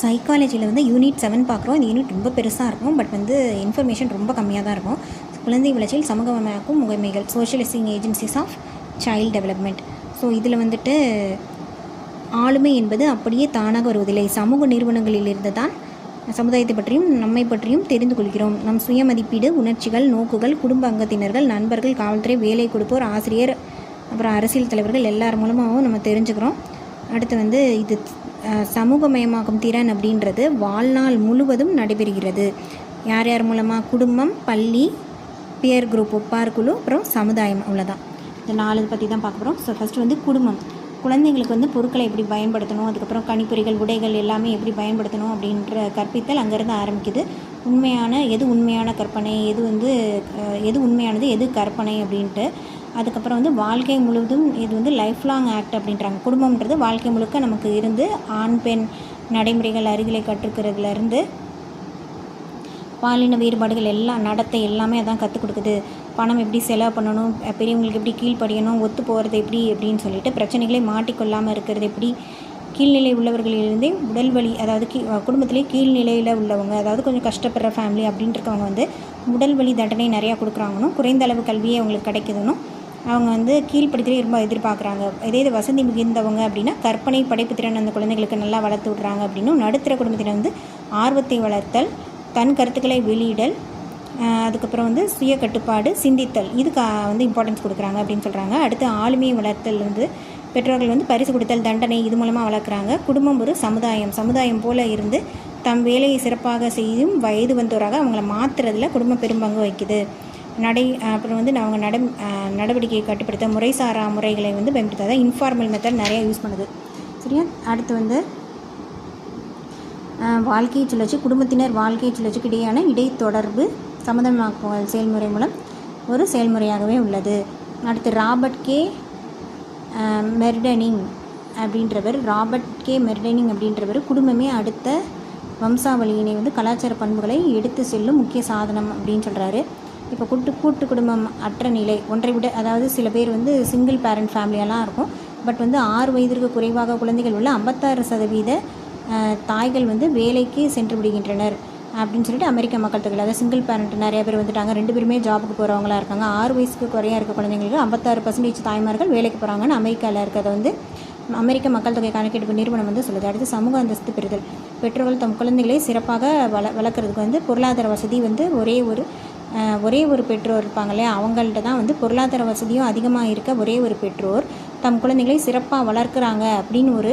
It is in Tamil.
சைக்காலஜியில் வந்து யூனிட் 7 பார்க்குறோம். இந்த யூனிட் ரொம்ப பெருசாக இருக்கும். பட் வந்து இன்ஃபர்மேஷன் ரொம்ப கம்மியாக தான் இருக்கும். குழந்தை வளர்ச்சியில் சமூகமயமாக்கும் முகமைகள், socialising agencies of child development. So இதில் வந்துட்டு ஆளுமை என்பது அப்படியே தானாக வருவதில்லை. சமூக நிறுவனங்களிலிருந்து தான் சமுதாயத்தை பற்றியும் நம்மை பற்றியும் தெரிந்து கொள்கிறோம். நம் சுய மதிப்பீடு, உணர்ச்சிகள், நோக்குகள், குடும்ப அங்கத்தினர்கள், நண்பர்கள், காவல்துறை, வேலை கொடுப்போர், ஆசிரியர், அப்புறம் அரசியல் தலைவர்கள் எல்லார் மூலமாகவும் நம்ம தெரிஞ்சுக்கிறோம். அடுத்து வந்து இது சமூகமயமாக்கும் திறன் அப்படின்றது வாழ்நாள் முழுவதும் நடைபெறுகிறது. யார் யார் மூலமாக? குடும்பம், பள்ளி, பியர் குரூப், ஒப்பார் குழு, அப்புறம் சமுதாயம். அவ்வளோதான். இந்த 4 பற்றி தான் பார்க்க போகிறோம். ஸோ ஃபஸ்ட்டு வந்து குடும்பம். குழந்தைங்களுக்கு வந்து பொருட்களை எப்படி பயன்படுத்தணும், அதுக்கப்புறம் கணிப்பொறிகள், உடைகள் எல்லாமே எப்படி பயன்படுத்தணும் அப்படின்ற கற்பித்தல் அங்கேருந்து ஆரம்பிக்குது. எது உண்மையான கற்பனை, எது உண்மையானது, எது கற்பனை அப்படின்ட்டு. அதுக்கப்புறம் வந்து வாழ்க்கை முழுவதும் இது வந்து லைஃப் லாங் ஆக்ட் அப்படின்றாங்க. குடும்பம்ன்றது வாழ்க்கை முழுக்க நமக்கு இருந்து ஆண் பெண் நடைமுறைகள் அறிவிலை கற்றுக்கிறதுலேருந்து பாலின வேறுபாடுகள் எல்லாம் நடத்தை எல்லாமே அதான் கற்றுக் கொடுக்குது. பணம் எப்படி செலவு பண்ணணும், பெரியவங்களுக்கு எப்படி கீழ்ப்படியணும், ஒத்து போகிறது எப்படி அப்படின்னு சொல்லிட்டு பிரச்சனைகளே மாட்டிக்கொள்ளாமல் இருக்கிறது எப்படி, கீழ்நிலை உள்ளவர்களிலிருந்தே உடல் வலி, அதாவது குடும்பத்திலே கீழ்நிலையில் உள்ளவங்க, அதாவது கொஞ்சம் கஷ்டப்படுற ஃபேமிலி அப்படின்றவங்க வந்து உடல் வலி தண்டனை நிறையா கொடுக்குறாங்கன்னு, குறைந்த அளவு கல்வியே அவங்களுக்கு கிடைக்குதுன்னு அவங்க வந்து கீழ்ப்படுத்தலே ரொம்ப எதிர்பார்க்குறாங்க. இதே வசதி மிகுந்தவங்க அப்படின்னா கற்பனை படைப்பு திறன் அந்த குழந்தைகளுக்கு நல்லா வளர்த்து விட்றாங்க அப்படின்னும், நடுத்தர குடும்பத்தினர் வந்து ஆர்வத்தை வளர்த்தல், தன் கருத்துக்களை வெளியிடல், அதுக்கப்புறம் வந்து சுய கட்டுப்பாடு, சிந்தித்தல், இதுக்கு வந்து இம்பார்ட்டன்ஸ் கொடுக்குறாங்க அப்படின்னு சொல்கிறாங்க. அடுத்து ஆளுமையை வளர்த்தல் வந்து பெற்றோர்கள் வந்து பரிசு கொடுத்தல், தண்டனை, இது மூலமாக வளர்க்குறாங்க. குடும்பம் ஒரு சமுதாயம் போல் இருந்து தம் வேலையை சிறப்பாக செய்யும் வயது வந்தோராக அவங்கள மாற்றுறதுல குடும்பம் பெரும்பங்கு வகிக்குது. அப்புறம் வந்து அவங்க நடவடிக்கையை கட்டுப்படுத்த முறைசாரா முறைகளை வந்து பயன்படுத்தாத இன்ஃபார்மல் மெத்தட் நிறையா யூஸ் பண்ணுது. சரியா? அடுத்து வந்து வாழ்க்கை சுழற்சி. குடும்பத்தினர் வாழ்க்கை சுழற்சிக்கு இடையான இடைத்தொடர்பு சம்மதமாக்குதல் செயல்முறை மூலம் ஒரு செயல்முறையாகவே உள்ளது. அடுத்து ராபர்ட் கே மெர்டனிங் அப்படின்றவர் குடும்பமே அடுத்த வம்சாவளியினை வந்து கலாச்சார பண்புகளை எடுத்து செல்லும் முக்கிய சாதனம் அப்படின்னு சொல்கிறாரு. இப்போ கூட்டு குடும்பம் அற்ற நிலை ஒன்றை விட, அதாவது சில பேர் வந்து சிங்கிள் பேரண்ட் ஃபேமிலியெல்லாம் இருக்கும். பட் வந்து 6 வயதிற்கு குறைவாக குழந்தைகள் உள்ள 56% தாய்கள் வந்து வேலைக்கு சென்று விடுகின்றனர் அப்படின்னு சொல்லிட்டு அமெரிக்க மக்கள் தொகை, அதாவது சிங்கிள் பேரண்ட் நிறைய பேர் வந்துட்டாங்க. 2 பேருமே ஜாபுக்கு போகிறவங்களா இருக்காங்க. 6 வயசுக்கு குறையாக இருக்க குழந்தைங்களுக்கு 56% தாய்மார்கள் வேலைக்கு போகிறாங்கன்னு அமெரிக்காவில் இருக்கிறத வந்து அமெரிக்க மக்கள் தொகை கணக்கெடுப்பு நிறுவனம் வந்து சொல்லுது. அடுத்து சமூக அந்தஸ்து பெறுதல். பெற்றோர்கள் தம் குழந்தைகளை சிறப்பாக வளர்க்குறதுக்கு வந்து பொருளாதார வசதி வந்து ஒரே ஒரு பெற்றோர் இருப்பாங்க இல்லையா, அவங்கள்ட்ட தான் வந்து பொருளாதார வசதியும் அதிகமாக இருக்க ஒரே ஒரு பெற்றோர் தம் குழந்தைகளை சிறப்பாக வளர்க்குறாங்க அப்படின்னு ஒரு